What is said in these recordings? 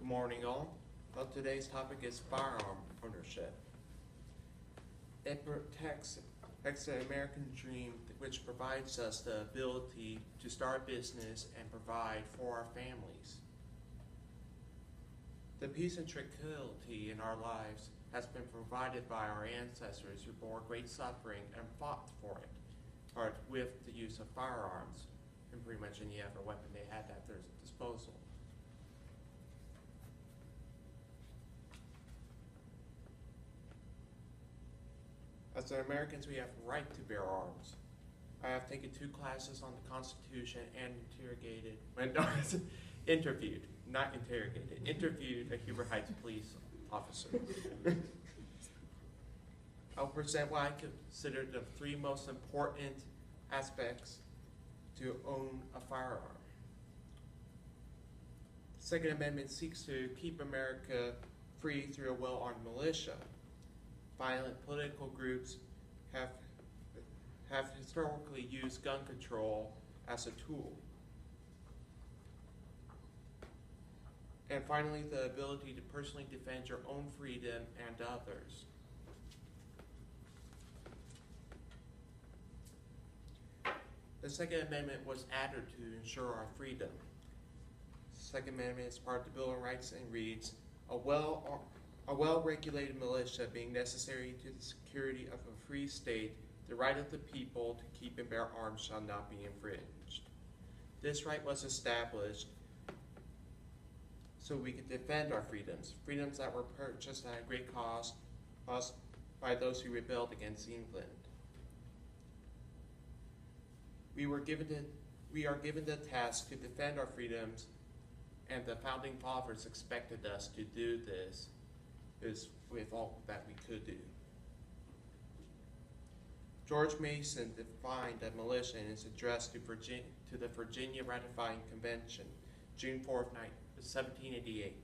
Good morning, all. Well, today's topic is firearm ownership. It protects the American dream, which provides us the ability to start a business and provide for our families. The peace and tranquility in our lives has been provided by our ancestors who bore great suffering and fought for it, or with the use of firearms and pretty much any other weapon they had at their disposal. As Americans, we have the right to bear arms. I have taken 2 classes on the Constitution and interviewed a Huber Heights police officer. I'll present what I consider the 3 most important aspects to own a firearm. The Second Amendment seeks to keep America free through a well-armed militia. Violent political groups have historically used gun control as a tool. And finally, the ability to personally defend your own freedom and others. The Second Amendment was added to ensure our freedom. The Second Amendment is part of the Bill of Rights and reads, a well-regulated militia being necessary to the security of a free state, the right of the people to keep and bear arms shall not be infringed. This right was established so we could defend our freedoms that were purchased at a great cost by those who rebelled against England. We are given the task to defend our freedoms, and the Founding Fathers expected us to do this with all that we could do. George Mason defined a militia in his address to the Virginia Ratifying Convention, June 4th, 1788.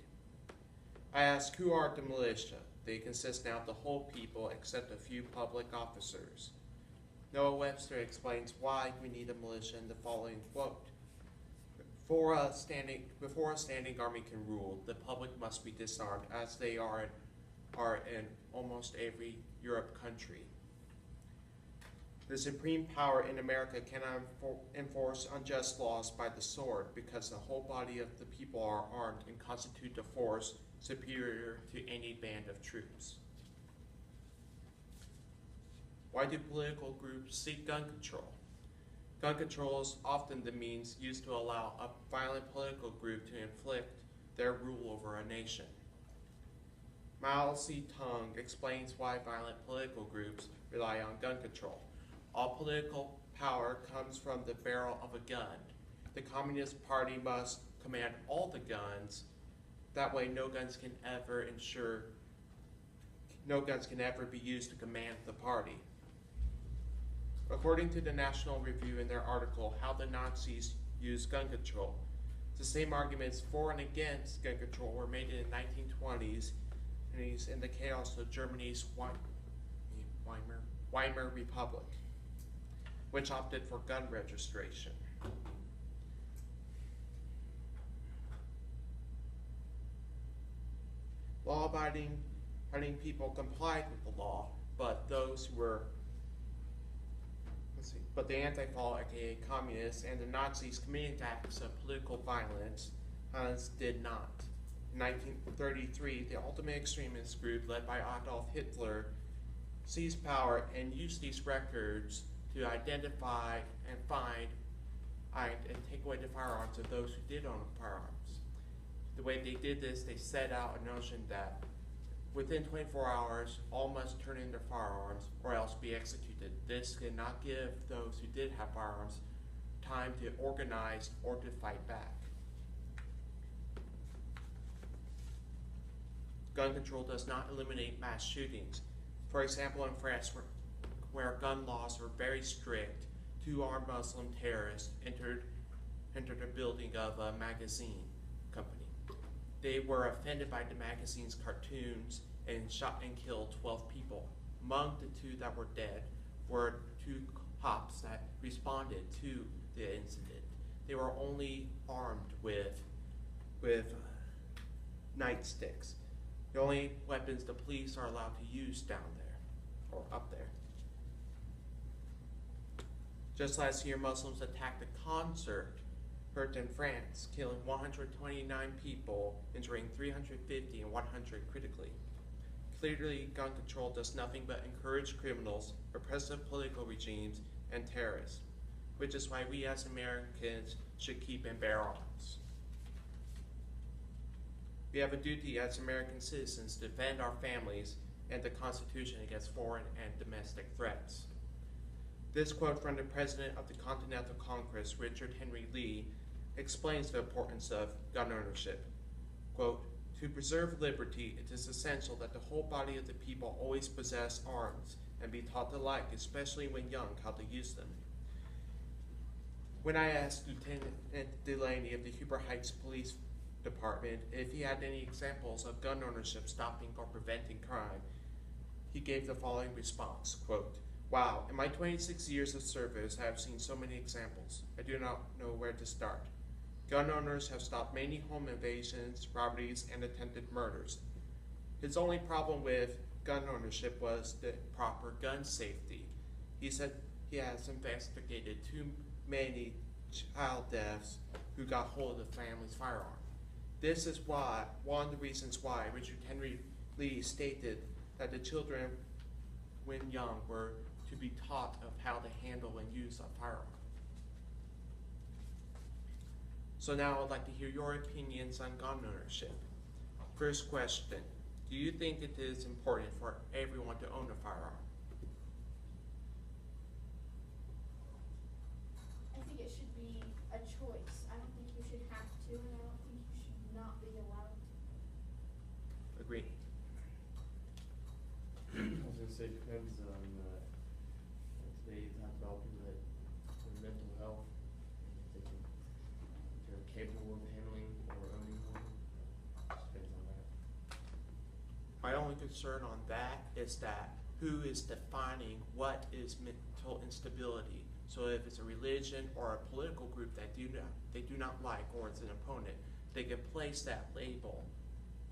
I ask, who are the militia? They consist now of the whole people except a few public officers. Noah Webster explains why we need a militia in the following quote. Before a standing army can rule, the public must be disarmed, as they are in almost every Europe country. The supreme power in America cannot enforce unjust laws by the sword, because the whole body of the people are armed and constitute a force superior to any band of troops. Why do political groups seek gun control? Gun control is often the means used to allow a violent political group to inflict their rule over a nation. Mao Zedong explains why violent political groups rely on gun control. All political power comes from the barrel of a gun. The Communist Party must command all the guns. That way no guns can ever be used to command the party. According to the National Review in their article, How the Nazis Used Gun Control, the same arguments for and against gun control were made in the 1920s in the chaos of Germany's Weimar Republic, which opted for gun registration. Law-abiding people complied with the law, but the anti-law, aka communists, and the Nazis committing acts of political violence did not. In 1933, the ultimate extremist group led by Adolf Hitler seized power and used these records to identify and find and take away the firearms of those who did own firearms. The way they did this, they set out a notion that within 24 hours, all must turn in their firearms or else be executed. This did not give those who did have firearms time to organize or to fight back. Gun control does not eliminate mass shootings. For example, in France, where gun laws were very strict, 2 armed Muslim terrorists entered a building of a magazine company. They were offended by the magazine's cartoons and shot and killed 12 people. Among the 2 that were dead were 2 cops that responded to the incident. They were only armed with nightsticks, the only weapons the police are allowed to use down there, or up there. Just last year, Muslims attacked a concert heard in France, killing 129 people, injuring 350 and 100 critically. Clearly, gun control does nothing but encourage criminals, oppressive political regimes, and terrorists, which is why we as Americans should keep and bear arms. We have a duty as American citizens to defend our families and the Constitution against foreign and domestic threats. This quote from the President of the Continental Congress, Richard Henry Lee, explains the importance of gun ownership. Quote, "To preserve liberty, it is essential that the whole body of the people always possess arms and be taught alike, especially when young, how to use them." When I asked Lieutenant Delaney of the Huber Heights Police Department if he had any examples of gun ownership stopping or preventing crime, he gave the following response, quote, "Wow, in my 26 years of service, I have seen so many examples. I do not know where to start. Gun owners have stopped many home invasions, robberies, and attempted murders. His only problem with gun ownership was the proper gun safety. He said he has investigated too many child deaths who got hold of the family's firearm. This is why, one of the reasons why Richard Henry Lee stated that the children, when young, were to be taught of how to handle and use a firearm." So now I'd like to hear your opinions on gun ownership. First question, do you think it is important for everyone to own a firearm? I think it should be a choice. I don't think you should have to, and I don't think you should not be allowed to. Agree. I was gonna say, depends on, today you talk about people that have mental health, if they're capable of handling or owning one, just depends on that. My only concern on that is that who is defining what is mental instability? So if it's a religion or a political group that they do not like, or it's an opponent, they can place that label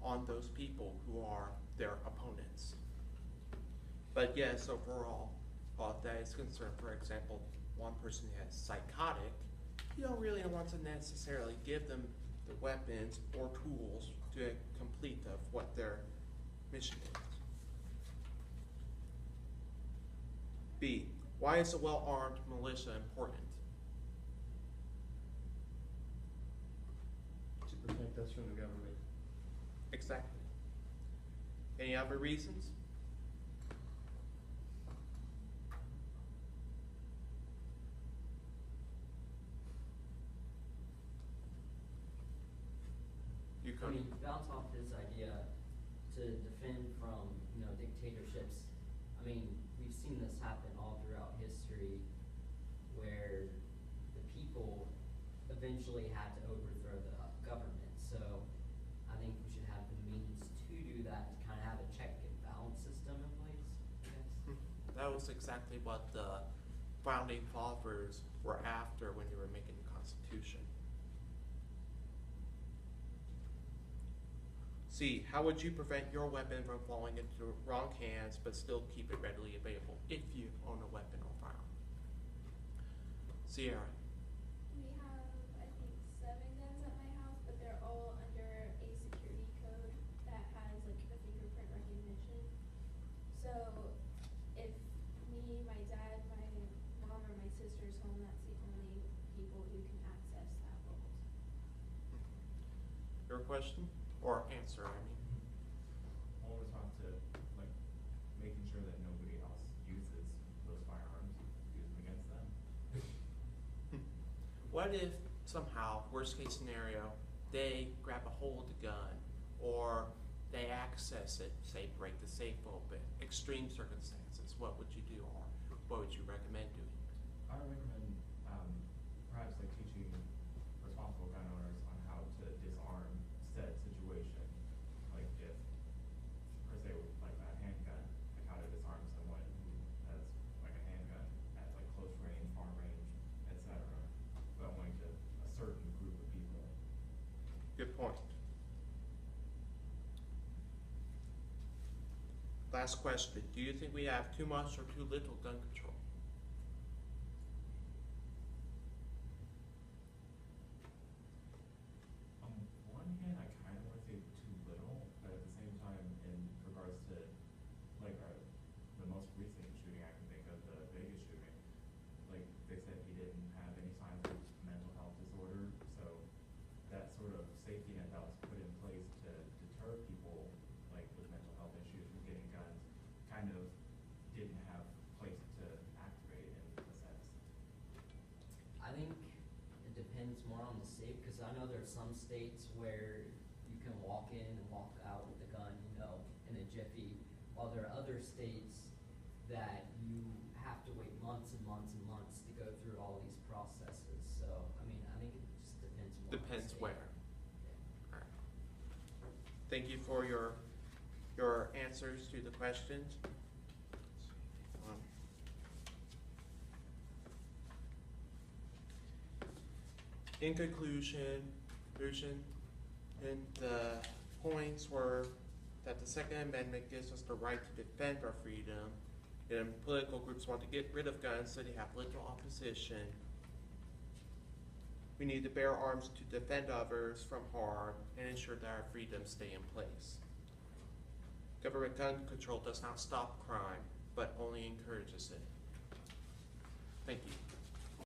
on those people who are their opponents. But yes, overall, that is concerned. For example, one person that's psychotic, you don't really want to necessarily give them the weapons or tools to complete of what their mission is. B, why is a well-armed militia important? To protect us from the government. Exactly. Any other reasons? You I mean, Cody? bounce off this idea to defend from, dictatorships. I mean, we've seen this happen all throughout history where the people eventually had to overthrow the government. So I think we should have the means to do that, to kind of have a check and balance system in place, I guess. That was exactly what the founding fathers were after when they were making the Constitution. C, how would you prevent your weapon from falling into the wrong hands but still keep it readily available if you own a weapon or firearm? Sierra. We have, I think, 7 guns at my house, but they're all under a security code that has like a fingerprint recognition. So if me, my dad, my mom, or my sister's home, that's the only people who can access that vault. Your question? Or answer, I mean. Always have to, making sure that nobody else uses those firearms, use them against them. What if somehow, worst case scenario, they grab a hold of the gun or they access it, say break the safe open, extreme circumstances, what would you do or what would you recommend doing? I would recommend, perhaps teaching responsible gun owners on how to disarm said situation. Like if, per se, a handgun, how to disarm someone who has a handgun at close range, far range, etc. But only to a certain group of people. Good point. Last question, do you think we have too much or too little gun control? On one hand, I kind of want to say too little, but at the same time, in regards to like the most recent shooting I can think of, the Vegas shooting, like they said he didn't have any signs of mental health disorder, so that sort of safety net that was put in place to deter people like with mental health issues from getting guns kind of didn't have place to activate in a sense. I think it depends more on the state, because I know there are some states where you can walk in and walk out with a gun, you know, in a jiffy, while there are other states that you have to wait months and months and months to go through all these processes. So, I mean, I think it just depends more on the Depends state. where. Yeah. All right. Thank you for your answers to the questions. In conclusion, and the points were that the Second Amendment gives us the right to defend our freedom, and political groups want to get rid of guns so they have little opposition. We need to bear arms to defend others from harm and ensure that our freedoms stay in place. Government gun control does not stop crime, but only encourages it. Thank you.